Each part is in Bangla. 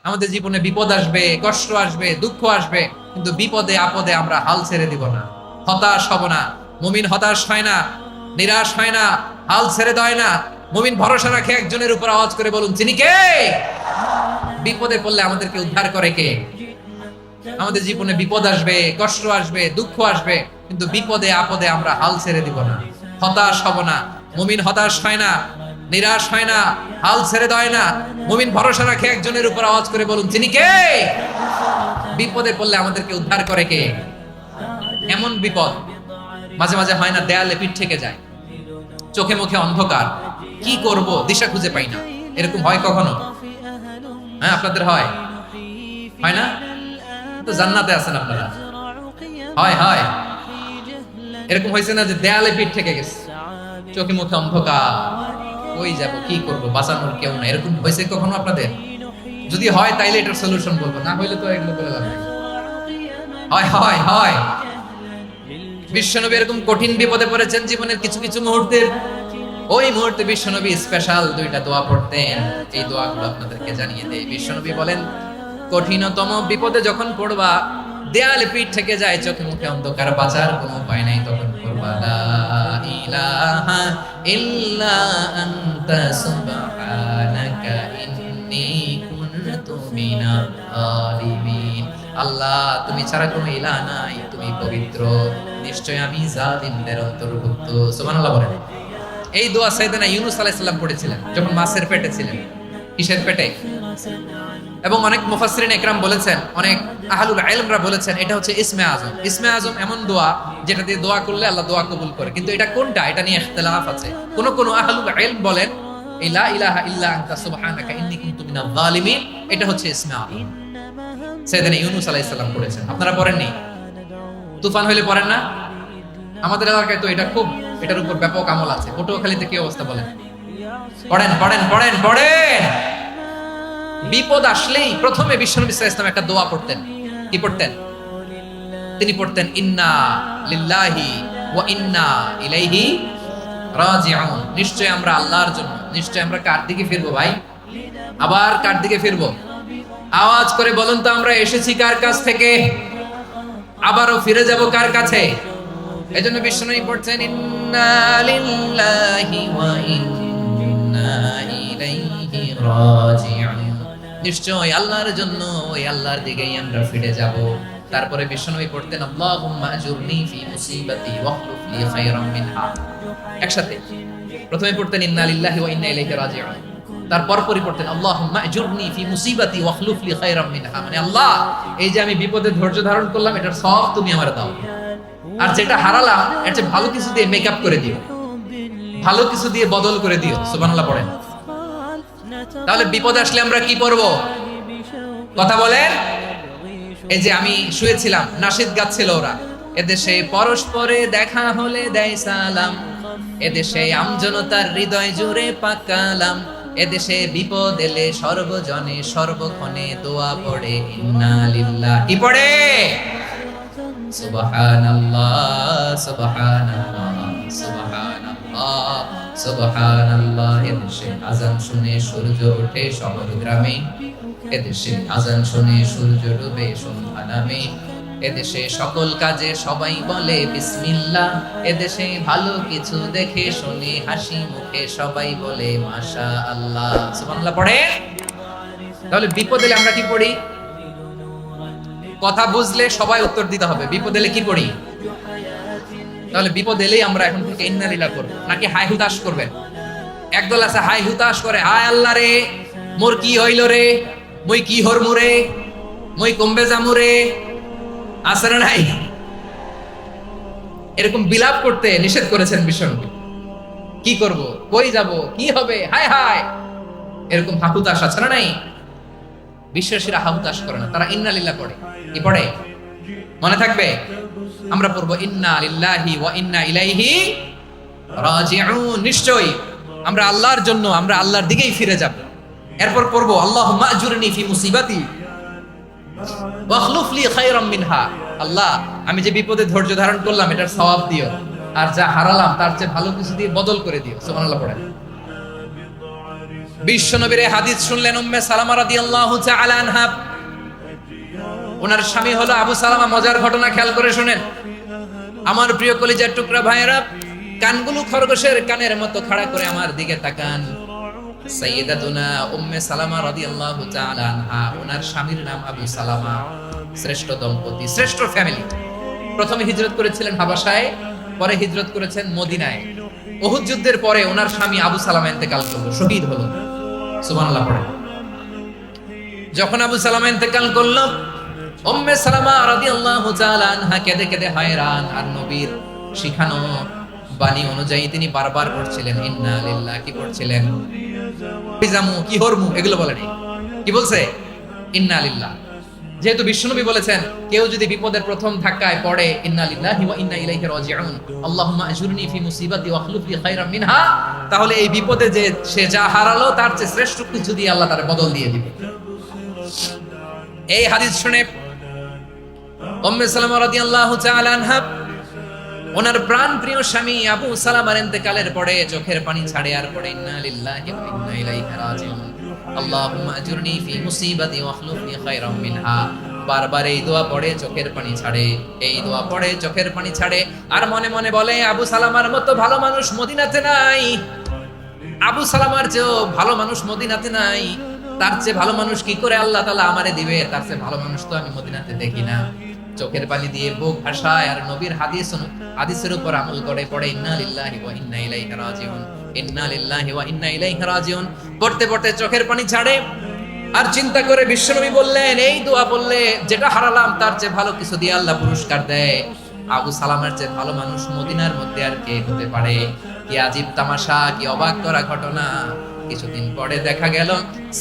আমাদের জীবনে বিপদ আসবে, কষ্ট আসবে, দুঃখ আসবে, কিন্তু বিপদে আপদে আমরা হাল ছেড়ে দিব না, হতাশ হব না। মুমিন হতাশ হয় না, নিরাশ হয় না, হাল ছেড়ে দেয় না। মুমিন ভরসা রাখে একজনের উপর। আওয়াজ করে বলুন, যিনি কে? বিপদে পড়লে আমাদেরকে উদ্ধার করে কে? আমাদের জীবনে বিপদ আসবে, কষ্ট আসবে, দুঃখ আসবে, কিন্তু বিপদে আপদে আমরা হাল ছেড়ে দিব না, হতাশ হব না। মুমিন হতাশ হয় না, নিরাশ হয় না, হাল ছেড়ে দেয় না। মুমিন ভরসা রাখে একজনের উপর। আওয়াজ করে বলুন, যিনি কে? বিপদে পড়লে আমাদেরকে উদ্ধার করে কে? এমন বিপদ মাঝে মাঝে হয় না, দেয়ালে পিঠ থেকে যায়, চোখে মুখে অন্ধকার, কি করব দিশা খুঁজে পাই না। এরকম হয় কখনো? হ্যাঁ, আপনাদের হয়? হয় না? তো জান্নাতে আছেন আপনারা। হয় হয়, এরকম হয়েছে না যে দেয়ালে পিঠ থেকে গেছে, চোখে মুখে অন্ধকার, কই যাব, কি করব, বাঁচানোর কেউ না, এরকম হয়েছে কখনো আপনাদের? যদি হয় তাইলে এটার সলিউশন বলবো, না হইলে তো এগুলো বলে লাভ নেই। হয় হয় হয়, বিশ্বনবী এরকম কঠিন বিপদে পড়েছেন জীবনের কিছু কিছু মুহূর্তে। ওই মুহূর্তে বিশ্বনবী স্পেশাল দুইটা দোয়া পড়তেন। এই দোয়াগুলো আপনাদেরকে জানিয়ে দেই। বিশ্বনবী বলেন, কঠিনতম বিপদে যখন পড়বা, দেয়ালে পিঠ থেকে যায়, চোখে মুখে অন্ধকার, বাঁচার কোনো উপায় নাই, তখন পড়বা লা ইলাহা ইল্লা আনতা সুবহানাকা ইন্নী কুনতু মিনাল জালিমিন। আল্লাহ, তুমি ছাড়া কোনো ইলাহ নাই, তুমি পবিত্র, নিশ্চয় আমি জালিমদের অন্তর্ভুক্ত। সুবহানাল্লাহ বলেন। এই দোয়া সাইয়েদনা ইউনূস আলাইহিস সালাম পড়েছিলেন যখন মাছের পেটে ছিলেন। কিসের পেটে? এবং অনেক মুফাসসিরিন ইকরাম বলেছেন, অনেক আহলুল ইলমরা বলেছেন, এটা হচ্ছে ইসমে আজম। ইসমে আজম এমন দোয়া যেটা দিয়ে দোয়া করলে আল্লাহ দোয়া কবুল করে, কিন্তু এটা কোনটা, এটা নিয়ে ইখতিলাফ আছে। কোন কোন আহলুল ইলম বলেন এই লা ইলাহা ইল্লা আনতা সুবহানাকা ইন্নী কুনতু মিনাল জালিমিন, এটা হচ্ছে ইসমে আজম। সাইয়েদনা ইউনূস আলাইহিস সালাম পড়েছেন। আপনারা পড়েননি? তুফান হইলে পড়েন না? আমাদের এলাকায় তো এটা খুব, এটার উপর ব্যাপক আমল আছে। পটুয়াখালীতে কি অবস্থা বলেন? পড়েন পড়েন পড়েন পড়েন। বিপদ আসলেই প্রথমে বিশ্বনবী সাল্লাল্লাহু আলাইহি ওয়াসাল্লাম একটা দোয়া পড়তেন। কি পড়তেন? তিনি পড়তেন, ইন্না লিল্লাহি ওয়া ইন্না ইলাইহি রাজিউন। নিশ্চয় আমরা আল্লাহর জন্য, নিশ্চয় আমরা কার দিকে ফিরবো ভাই? আবার কার দিকে ফিরবো? আওয়াজ করে বলুন তো, আমরা এসেছি কার কাছ থেকে, আবারও ফিরে যাব কার কাছে? এজন্য বিশ্বনবী পড়ছেন, ইন্না লিল্লাহি ওয়া ইন্না ইলাইহি রাজিউন। নিশ্চয় আল্লাহর জন্য, ওই আল্লাহর দিকেই আমরা ফিরে যাব। তারপরে বিশ্বনবী পড়তেন, আল্লাহুম্মা আজুরনি ফি মুসিবাতি ওয়াখলুফ লি খায়রাম মিনহা। একসাথে প্রথমে পড়তেন ইন্না লিল্লাহি ওয়া ইন্না ইলাইহি রাজিউন, তারপর পরে পড়তেন আল্লাহুম্মা আজুরনি ফি মুসিবাতি ওয়াখলুফ লি খায়রাম মিনহা। মানে আল্লাহ, এই যে আমি বিপদে ধৈর্য ধারণ করলাম, এটার সওয়াব তুমি আমারে দাও, আর যেটা হারালাম এর চেয়ে ভালো কিছু দিয়ে মেকআপ করে দিও, ভালো কিছু দিয়ে বদল করে দিও। সুবহানাল্লাহ পড়েন। তাহলে বিপদ আসলে আমরা কি করব? কথা বলেন। এই যে আমি শুয়েছিলাম, নাশিদ গাচ্ছিল ওরা, এদেশে পরস্পরে দেখা হলে দেয় সালাম, এদেশে আমজনতার হৃদয় জুড়ে পাকালাম, এদেশে বিপদ এলে সর্বজনে সর্বক্ষণে দোয়া পড়ে, ইন্না লিল্লাহি। কি পড়ে? সুবহানাল্লাহ সুবহানাল্লাহ সুবহানাল্লাহ সুবহানাল্লাহ। এদেশে আযান শুনে সূর্য ওঠে শহর গ্রামে, এদেশে আযান শুনে সূর্য ডুবে সন্ধ্যা নামে, এদেশে সকল কাজে সবাই বলে বিসমিল্লাহ, এদেশে ভালো কিছু দেখে শুনে হাসি মুখে সবাই বলে মাশাআল্লাহ। সুবহানাল্লাহ পড়ে। তাহলে বিপদ এলে আমরা কি পড়ি? কথা বুঝলে সবাই উত্তর দিতে হবে। বিপদ এলে কি পড়ি? তাহলে বিপদ এলেই আমরা এখন থেকে ইন্না লিল্লাহ করব, নাকি হাই হুতাশ করবেন? একদল আছে হাই হুতাশ করে, হায় আল্লাহ রে, মোর কি হইল রে, মই কি হরমু রে, মই কমবে জামু রে। আছে না নাই? এরকম বিলাপ করতে নিষেধ করেছেন বিশ্বনবী। কি করব, কই যাব, কি হবে, হায় হায়, এরকম হাহুতাশ আছে না নাই? বিশ্বাসীরা হাহুতাশ করে না, তারা ইন্না লিল্লাহ পড়ে। কি পড়ে? মনে থাকবে? আমরা পড়বো ইন্না লিল্লাহি ওয়া ইন্না ইলাইহি রাজিউন। নিশ্চয় আমরা আল্লাহর জন্য, আমরা আল্লাহর দিকেই ফিরে যাব। এরপর পড়বো আল্লাহুম্মা আজুরনি ফি মুসিবাতি ওয়াখলুফ লি খায়রাম মিনহা। আল্লাহ, আমি যে বিপদে ধৈর্য ধারণ করলাম এটার সওয়াব দিও, আর যা হারালাম তার চেয়ে ভালো কিছু দিয়ে বদল করে দিও। সুবহানাল্লাহ পড়েন। বিশ্বনবীর হাদিস শুনলেন উম্মে সালামা রাদিয়াল্লাহু তাআলা আনহা। ওনার স্বামী হলো আবু সালামা। মজার ঘটনা খেয়াল করে শুনেন আমার প্রিয় কলিজার টুকরা ভাইয়েরা। কানগুলো খরগোশের কানের মতো খাড়া করে আমার দিকে তাকান। সাইয়্যিদাতুনা উম্মে সালামা রাদিয়াল্লাহু তাআলা আনহা, ওনার স্বামীর নাম আবু সালামা। শ্রেষ্ঠ দম্পতি, শ্রেষ্ঠ ফ্যামিলি। প্রথমে হিজরত করেছিলেন হাবাসায়, পরে হিজরত করেছেন মদিনায়। উহুদ যুদ্ধের পরে ওনার স্বামী আবু সালামা ইন্তেকাল করলো, শহীদ হলো। সুবহানাল্লাহ পড়ে। যখন আবু সালামা ইন্তেকাল করলো, উম্মে সালামা রাদিয়াল্লাহু তাআলা আনহা কেঁদে কেঁদে হয়রান। আর নবীর শিখানো বাণী অনুযায়ী তিনি বারবার পড়ছিলেন ইন্না লিল্লাহি, কি পড়ছিলেন? বিজামু কি হরমু এগুলো বলেনি, কি বলছে? ইন্না লিল্লাহ। যেহেতু বিশ্বনবী বলেছেন কেউ যদি বিপদের প্রথম ধাক্কায় পড়ে ইন্না লিল্লাহি ওয়া ইন্না ইলাইহি রাজিউন, আল্লাহুম্মা আজুরনি ফি মুসিবাতি ওয়া আখলুফ লি খায়রাম মিনহা, তাহলে এই বিপদে যে সে যা হারালো তার চেয়ে শ্রেষ্ঠ কিছু দিয়ে আল্লাহ তার বদল দিয়ে দিবে। এই হাদিস শুনে উম্মে সালামা রাদিয়াল্লাহু তাআলা আনহা ওনার প্রাণ প্রিয় স্বামী আবু সালামার ইন্তেকালের পরে চোখের পানি ছাড়ে আর পড়ে ইন্না লিল্লাহি ওয়া ইন্না ইলাইহি রাজিউন, আল্লাহুম্মা আজুরনি ফি মুসিবাতি ওয়া আখলুফ লি খায়রাম মিনহা। বারবার এই দোয়া পড়ে চোখের পানি ছাড়ে, এই দোয়া পড়ে চোখের পানি ছাড়ে। আর মনে মনে বলে আবু সালামার মতো ভালো মানুষ মদিনাতে নাই, আবু সালামার চেয়েও ভালো মানুষ মদিনাতে নাই। তার চেয়ে ভালো মানুষ কি করে আল্লাহ তাআলা আমারে দিবে? তার চেয়ে ভালো মানুষ তো আমি মদিনাতে দেখি না। চোখের পানি দিয়ে বুক ভাসায় আর নবীর হাদিসের উপর আমল করে পড়ে ইন্না লিল্লাহি ওয়া ইন্না ইলাইহি রাজিউন, ইন্না লিল্লাহি ওয়া ইন্না ইলাইহি রাজিউন। পড়তে পড়তে চোখের পানি ছাড়ে আর চিন্তা করে বিশ্বনবী বললেন এই দোয়া বললে যেটা হারালাম তার চেয়ে ভালো কিছু দিয়ে আল্লাহ পুরস্কার দেয়। আবু সালামার চেয়ে ভালো মানুষ মদিনার মধ্যে আর কে হতে পারে? কি আজীব তামাশা, কি অবাক করা ঘটনা। কিছুদিন পরে দেখা গেল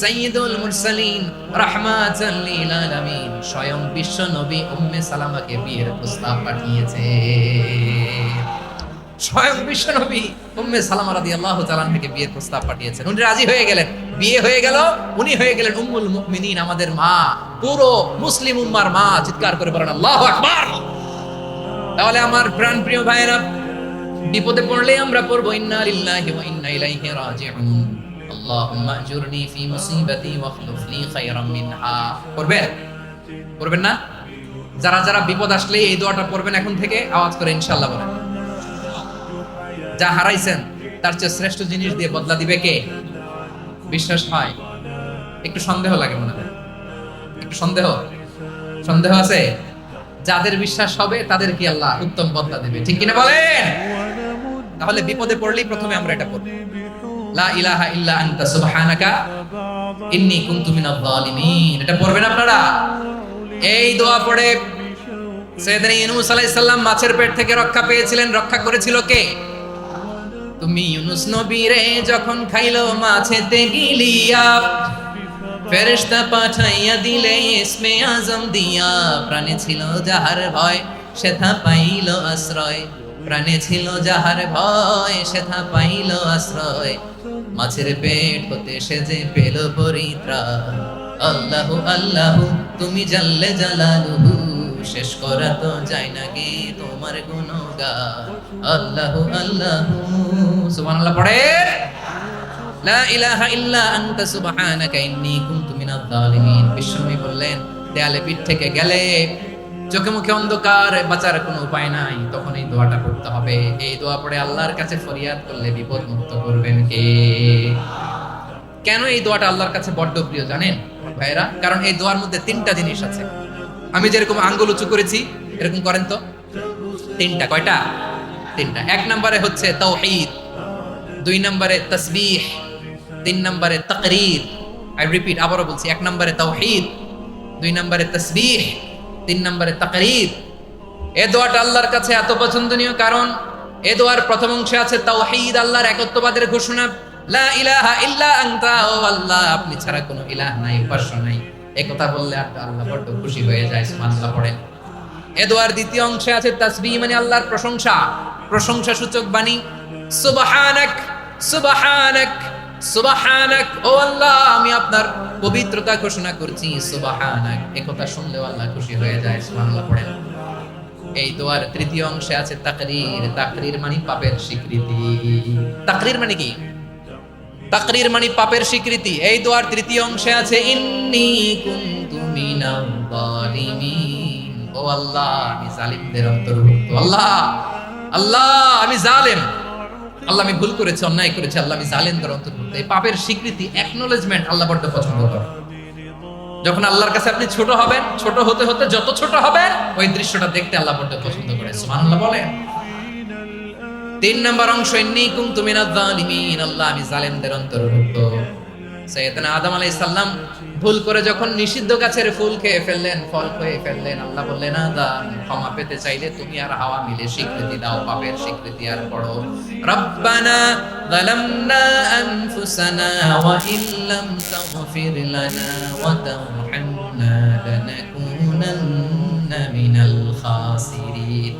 সাইয়্যিদুল মুরসালিন রাহমাতাল লিল আলামিন স্বয়ং বিশ্ব নবী উম্মে সালামাকে বিয়ের প্রস্তাব পাঠিয়েছে। স্বয়ং বিশ্ব নবী উম্মে সালামা রাদিয়াল্লাহু তাআলা থেকে বিয়ের প্রস্তাব পাঠিয়েছেন। উনি রাজি হয়ে গেলেন, বিয়ে হয়ে গেল। উনি হয়ে গেলেন উম্মুল মুমিনিন, আমাদের মা, পুরো মুসলিম উম্মার মা। চিৎকার করে বলেন আল্লাহু আকবার। তাহলে আমার প্রাণ প্রিয় ভাইয়েরা, বিপদে পড়লে আমরা পড়বো ইন্না লিল্লাহি ওয়া ইন্না ইলাইহি রাজিউন, আল্লাহুম্মা আজুরনি ফি মুসিবাতি ওয়া আখলুফ লি খায়রাম মিনহা। পড়বেন না? যারা যারা বিপদ আসলে এই দোয়াটা পড়বেন এখন থেকে আওয়াজ করে ইনশাআল্লাহ বলেন। যা হারাইছেন তার চেয়ে শ্রেষ্ঠ জিনিস দিয়ে বদলা দিবে কে? বিশ্বাস হয়? একটু সন্দেহ লাগে মনে হয়, একটু সন্দেহ আছে? যাদের বিশ্বাস হবে তাদের কি আল্লাহ উত্তম বদলা দেবে, ঠিক কিনা বলেন? তাহলে বিপদে পড়লেই প্রথমে আমরা এটা পড়ব, লা ইলাহা ইল্লা আনতা সুবহানাকা ইন্নী কুনতু মিনাজ জালিমিন। এটা পড়বেন আপনারা। এই দোয়া পড়ে সাইয়েদনা ইউনূস আলাইহিস সালাম মাছের পেট থেকে রক্ষা পেয়েছিলেন। রক্ষা করেছিল কে? তুমি ইউনূস নবীরে যখন খাইলো মাছেতে গিলিয়া, ফেরেশতা পাঠাইয়া দিলে ইসমে আজম দিয়া। প্রাণে ছিল যাহার ভয় সেথা পাইল আশ্রয়, প্রাণে ছিল যাহার ভয় সেথা পাইল আশ্রয়। মাছের পেট হতে সে যে পেল পরিত্রাণ। আল্লাহু আল্লাহু তুমি জাল্লে জালালুহু, শেষ করা তো যায় না গে তোমার গুণগান। আল্লাহু আল্লাহু সুবহানাল্লাহ পড়ে। লা ইলাহা ইল্লা আনতা সুবহানাকা ইন্নী কুনতু মিনাজ জালিমিন। বিশ্বনবী বললেন দেয়ালে পিঠ থেকে গেলে, চোখে মুখে অন্ধকার, বাঁচার কোনো উপায় নাই, তখন এই দোয়াটা পড়তে হবে। এই দোয়া পড়ে আল্লাহর কাছে ফরিয়াদ করলে বিপদ মুক্ত করবেন কে? কেন এই দোয়াটা আল্লাহর কাছে বড্ড প্রিয় জানেন ভাইরা? কারণ এই দোয়ার মধ্যে তিনটা জিনিস আছে। আমি যেরকম আঙ্গুল উঁচু করেছি এরকম করেন তো। তিনটা। কয়টা? তিনটা। এক নম্বরে হচ্ছে তাওহীদ, দুই নম্বরে তাসবিহ, তিন নম্বরে তাকরীর। আই রিপিট, আবারও বলছি, এক নম্বরে তাওহীদ, দুই নম্বরে তাসবিহ, তিন নম্বরে তাকরীর। এই দোয়াটা আল্লাহর কাছে এত পছন্দনীয় কারণ এই দোয়ার প্রথম অংশে আছে তাওহীদ, আল্লাহর একত্ববাদের ঘোষণা। লা ইলাহা ইল্লা আনতা, ও আল্লাহ আপনি ছাড়া কোনো ইলাহ নাই, উপাস্য নাই। এই কথা বললে আল্লাহ বড় খুশি হয়ে যায়। সুবহানাল্লাহ পড়েন। এই দোয়ার দ্বিতীয় অংশে আছে তাসবিহ, মানে আল্লাহর প্রশংসা, প্রশংসা সূচক বাণী। সুবহানাক সুবহানাক সুবহানাক, ও আল্লাহ আমি আপনার পবিত্রতা ঘোষণা করছি। সুবহানাক, এই কথা শুনলেও আল্লাহ খুশি হয়ে যায়। সুবহানাল্লাহ পড়েন। এই দোয়ার তৃতীয় অংশে আছে তাকরীর, তাকরীর মানে পাপের স্বীকৃতি। তাকরীর মানে কি? তাকরির মানে পাপের স্বীকৃতি। এই দোয়ার তৃতীয় অংশে আছে ইন্নী কুনতু মিনাল যালিমিন। ও আল্লাহ, আমি জালিমদের অন্তর্ভুক্ত। আল্লাহ, আল্লাহ আমি জালেম, আল্লাহ আমি ভুল করেছি, অন্যায় করেছি, আল্লাহ আমি জালেমদের অন্তর্ভুক্ত। এই পাপের স্বীকৃতি, অ্যাকনলেজমেন্ট আল্লাহ বড্ড পছন্দ করে। যখন আল্লাহর কাছে আপনি ছোট হবেন, ছোট হতে হতে যত ছোট হবেন, ওই দৃশ্যটা দেখতে আল্লাহ বড্ড পছন্দ করে। সুবহানাল্লাহ বলেন। 3 নম্বর অংশ ইন্নী কুনতু মিনাজ জালিমিন, আল্লাহ আমি জালেমদের অন্তর্ভুক্ত। সাইয়েদনা আদম আলাইহিস সালাম ভুল করে যখন নিষিদ্ধ গাছের ফুল খেয়ে ফেললেন, ফল খেয়ে ফেললেন, আল্লাহ বললেন আদম ক্ষমা পেতে চাইলে তুমি আর হাওয়া মিলে স্বীকৃতি দাও, পাপের স্বীকৃতি আর পড়ো রব্বানা যালামনা আনফুসানা ওয়া ইল্লাম তাগফির লানা ওয়া তারহামনা লানাকুনান্না মিনাল খাসিরিন।